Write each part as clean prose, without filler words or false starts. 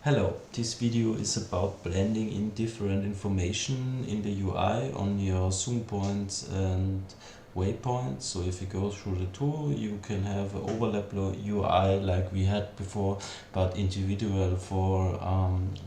Hello, this video is about blending in different information in the UI on your Zoom points and waypoints. So if you go through the tool, you can have an overlap UI like we had before, but individual for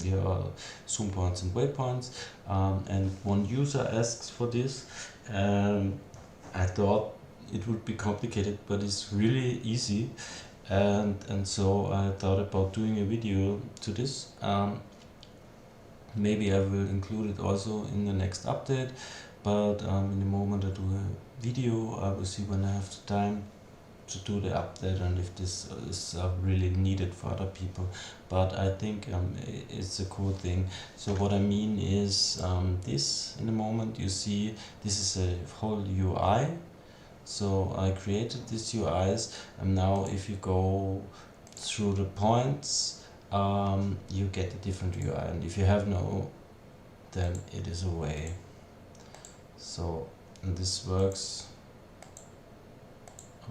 your Zoom points and waypoints. And one user asks for this. I thought it would be complicated, but it's really easy. And so I thought about doing a video to this. Maybe I will include it also in the next update, but in the moment I do a video, I will see when I have the time to do the update and if this is really needed for other people. But I think it's a cool thing. So what I mean is this in the moment you see this is a whole UI. So I created these UIs, and now if you go through the points, you get a different UI, and if you have no, then it is away. So, and this works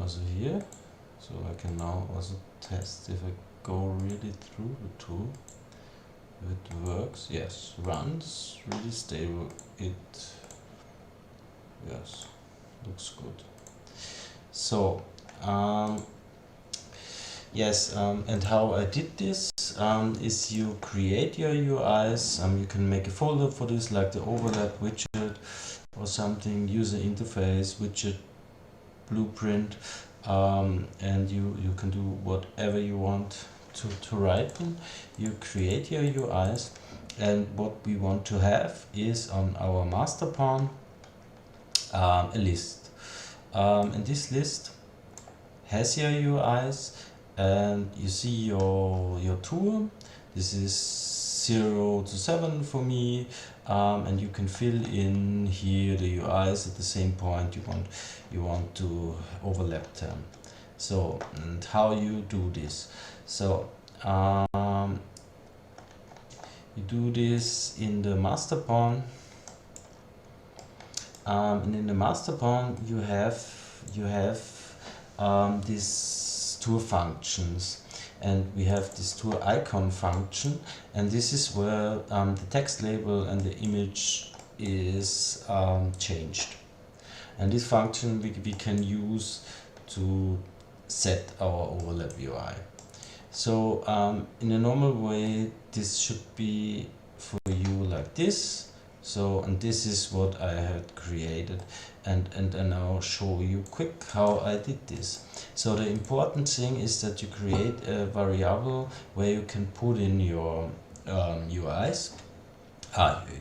also here. So I can now also test if I go really through the tool, if it works. Yes, runs really stable. It, yes, looks good. So yes, and how I did this is you create your UIs. You can make a folder for this, like the overlap widget or something, user interface widget, blueprint, and you can do whatever you want to write them. You create your UIs, and what we want to have is on our master pawn a list. And this list has your UIs, and you see your tour. This is 0 to 7 for me, and you can fill in here the UIs at the same point you want to overlap them. So, and how you do this? So you do this in the master pawn. And in the master pawn you have these tour functions, and we have this tour icon function, and this is where the text label and the image is changed, and this function we can use to set our overlap UI. So in a normal way this should be for you like this. So, and this is what I had created, and I'll show you quick how I did this. So the important thing is that you create a variable where you can put in your UIs,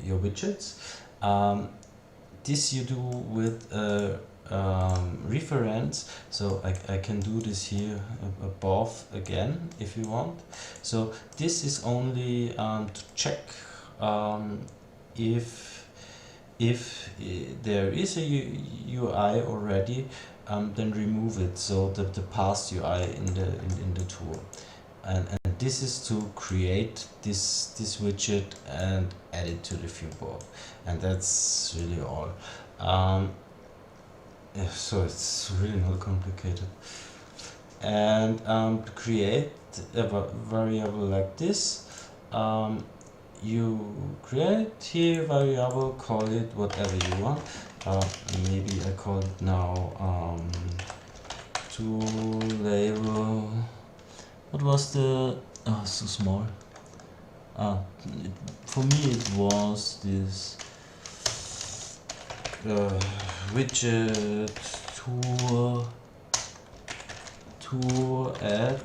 your widgets. This you do with a reference, so I can do this here above again if you want. So this is only to check if there is a UI already, then remove it, so that the past UI in the tool, and this is to create this widget and add it to the viewport, and that's really all. Yeah, so it's really not complicated. And to create a variable like this, you create here variable, call it whatever you want. Maybe I call it now to label. What was the so small? For me it was this widget tour add.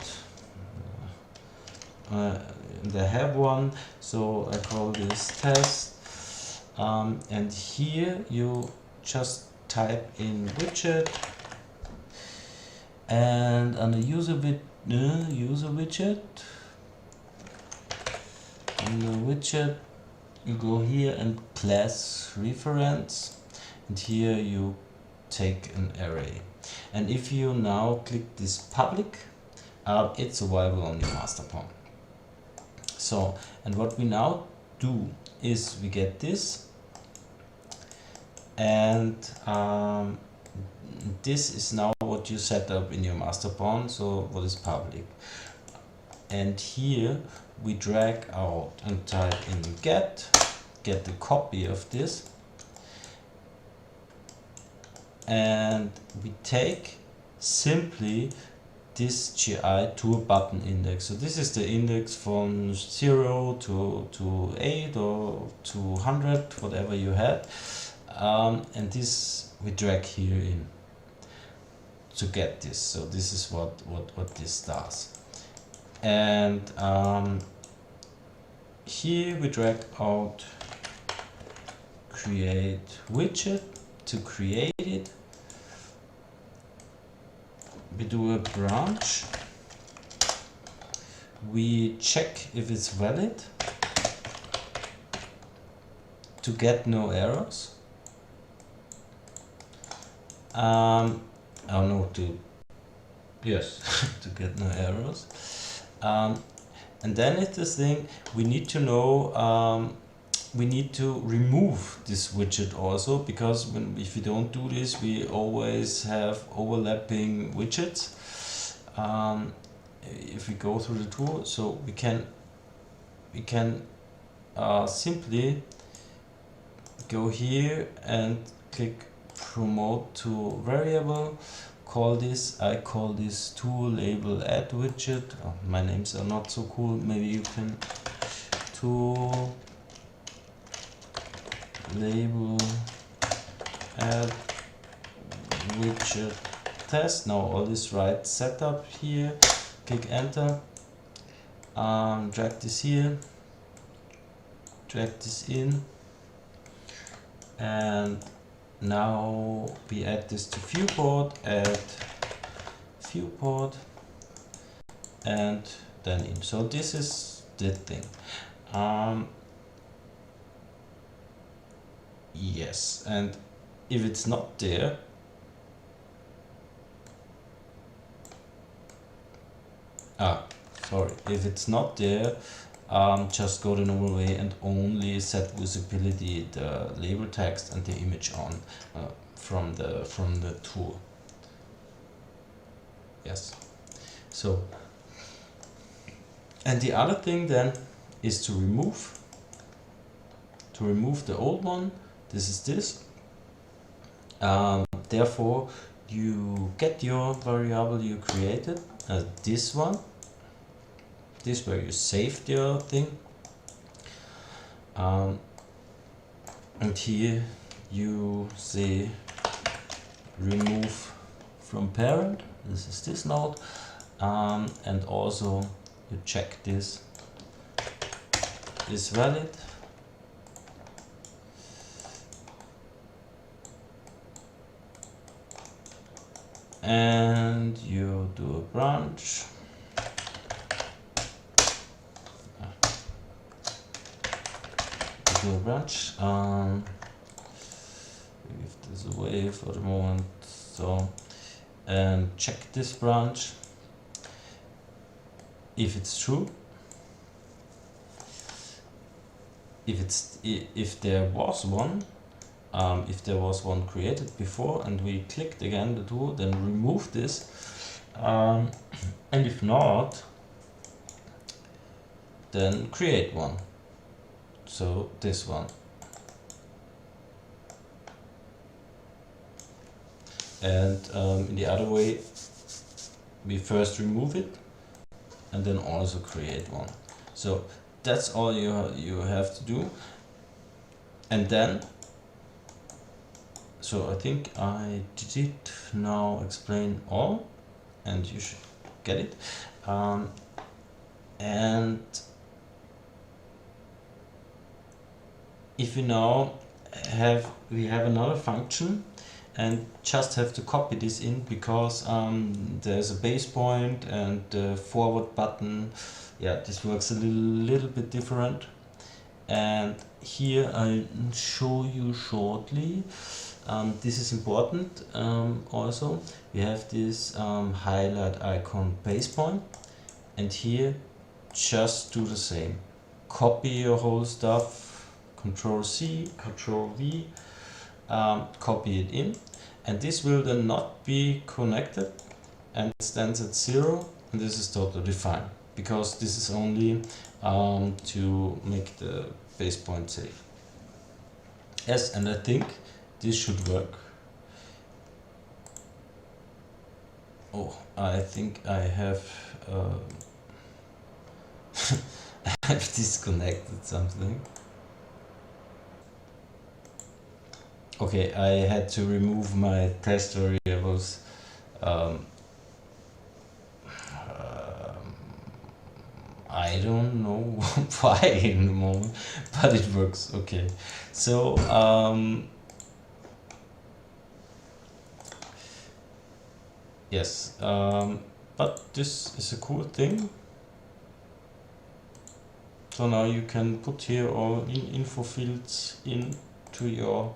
They have one, so I call this test, and here you just type in widget, and on the user widget, in the widget you go here and class reference, and here you take an array, and if you now click this public, it's available on your master pawn. So, and what we now do is we get this, and this is now what you set up in your master pawn. So what is public? and here we drag out and type in get the copy of this, and we take simply this GI tour button index. So this is the index from 0 to 8 or to 100, whatever you had, and this we drag here in to get this. So this is what this does. And here we drag out create widget to create it. We do a branch. We check if it's valid to get no errors. Oh no, yes, to get no errors. And then it's this thing, we need to know, we need to remove this widget also, because if we don't do this, we always have overlapping widgets. If we go through the tool, so we can simply go here and click promote to variable. I call this tool label add widget. Oh, my names are not so cool. Maybe you can tool label add widget test. Now all is right setup here. Click enter. Drag this here. Drag this in. And now we add this to viewport, add viewport, and then in. So this is the thing. Yes, and if it's not there, if it's not there, just go the normal way and only set visibility, the label text and the image on from the tool. Yes. So, and the other thing then is to remove the old one. This is this. Therefore, you get your variable you created, this one. This where you saved your thing, and here you say remove from parent. This is this node, and also you check this is valid, and you do a branch. A branch. Leave this away for the moment. So, and check this branch if it's true. If there was one, created before, and we clicked again the tool, then remove this. And if not, then create one. So this one, and in the other way, we first remove it and then also create one. So that's all you have to do. And then, so I think I did now explain all, and you should get it. And if we now have another function and just have to copy this in, because there's a base point and the forward button. Yeah, this works a little bit different, and here I'll show you shortly. This is important. Also we have this highlight icon base point, and here just do the same, copy your whole stuff, Control C, Control V, copy it in, and this will then not be connected and stands at 0, and this is totally fine. because this is only to make the base point safe. Yes, and I think this should work. Oh, I think I have I have disconnected something. Okay, I had to remove my test variables. I don't know why in the moment, but it works. Okay, so yes, but this is a cool thing. So now you can put here all info fields into your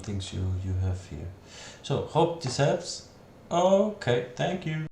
things you have here. So hope this helps. Okay, thank you.